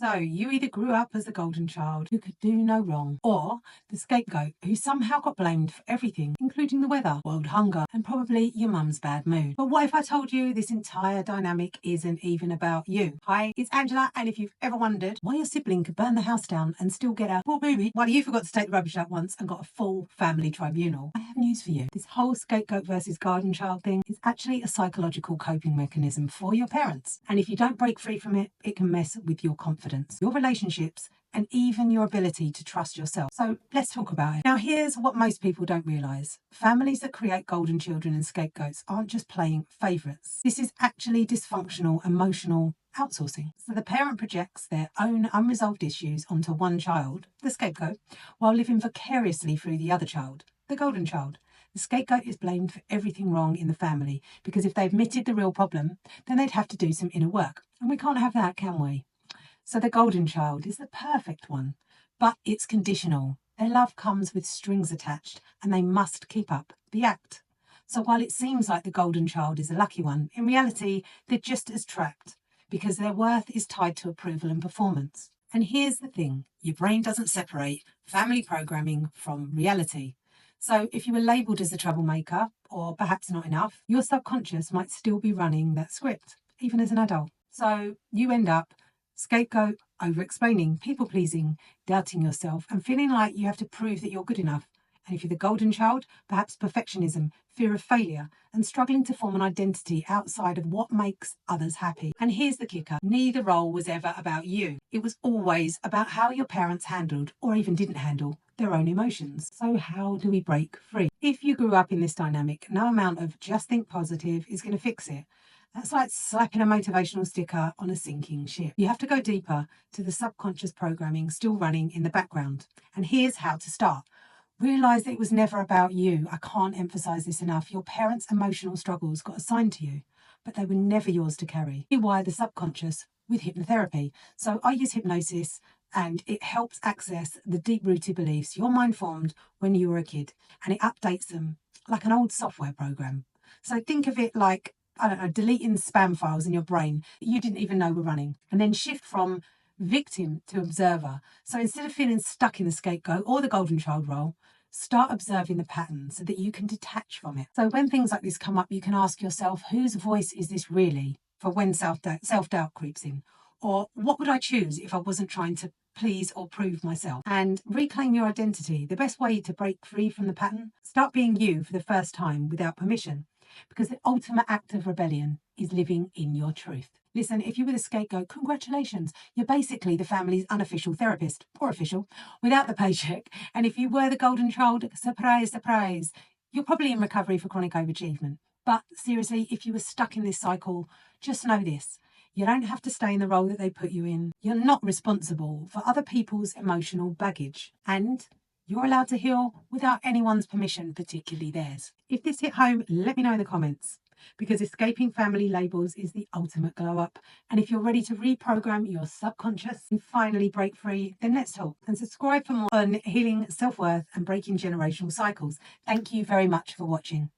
So you either grew up as the golden child who could do no wrong, or the scapegoat who somehow got blamed for everything, including the weather, world hunger, and probably your mum's bad mood. But what if I told you this entire dynamic isn't even about you? Hi, it's Angela, and if you've ever wondered why your sibling could burn the house down and still get a poor baby while you forgot to take the rubbish out once and got a full family tribunal, I have news for you. This whole scapegoat versus garden child thing is actually a psychological coping mechanism for your parents. And if you don't break free from it, it can mess with your confidence, your relationships, and even your ability to trust yourself. So let's talk about it. Now, here's what most people don't realise. Families that create golden children and scapegoats aren't just playing favourites. This is actually dysfunctional emotional outsourcing. So the parent projects their own unresolved issues onto one child, the scapegoat, while living vicariously through the other child, the golden child. The scapegoat is blamed for everything wrong in the family because if they admitted the real problem, then they'd have to do some inner work. And we can't have that, can we? So the golden child is the perfect one, but it's conditional. Their love comes with strings attached and they must keep up the act. So while it seems like the golden child is a lucky one, in reality, they're just as trapped because their worth is tied to approval and performance. And here's the thing, your brain doesn't separate family programming from reality. So if you were labelled as a troublemaker, or perhaps not enough, your subconscious might still be running that script, even as an adult. So you end up scapegoat, over-explaining, people-pleasing, doubting yourself, and feeling like you have to prove that you're good enough. And if you're the golden child, perhaps perfectionism, fear of failure, and struggling to form an identity outside of what makes others happy. And here's the kicker. Neither role was ever about you. It was always about how your parents handled, or even didn't handle, their own emotions. So how do we break free? If you grew up in this dynamic, no amount of just think positive is going to fix it. That's like slapping a motivational sticker on a sinking ship. You have to go deeper to the subconscious programming still running in the background. And here's how to start. Realise that it was never about you. I can't emphasise this enough. Your parents' emotional struggles got assigned to you, but they were never yours to carry. You wire the subconscious with hypnotherapy. So I use hypnosis and it helps access the deep-rooted beliefs your mind formed when you were a kid, and it updates them like an old software program. So think of it like, I don't know, deleting spam files in your brain that you didn't even know were running, and then shift from victim to observer. So instead of feeling stuck in the scapegoat or the golden child role, start observing the pattern so that you can detach from it. So when things like this come up, you can ask yourself, whose voice is this really, for when self-doubt creeps in? Or what would I choose if I wasn't trying to please or prove myself? And reclaim your identity. The best way to break free from the pattern, start being you for the first time without permission. Because the ultimate act of rebellion is living in your truth. Listen, if you were the scapegoat, congratulations. You're basically the family's unofficial therapist, or official, without the paycheck. And if you were the golden child, surprise, surprise, you're probably in recovery for chronic overachievement. But seriously, if you were stuck in this cycle, just know this. You don't have to stay in the role that they put you in. You're not responsible for other people's emotional baggage. And you're allowed to heal without anyone's permission, particularly theirs. If this hit home, let me know in the comments, because escaping family labels is the ultimate glow up. And if you're ready to reprogram your subconscious and finally break free, then let's talk. And subscribe for more on healing self-worth and breaking generational cycles. Thank you very much for watching.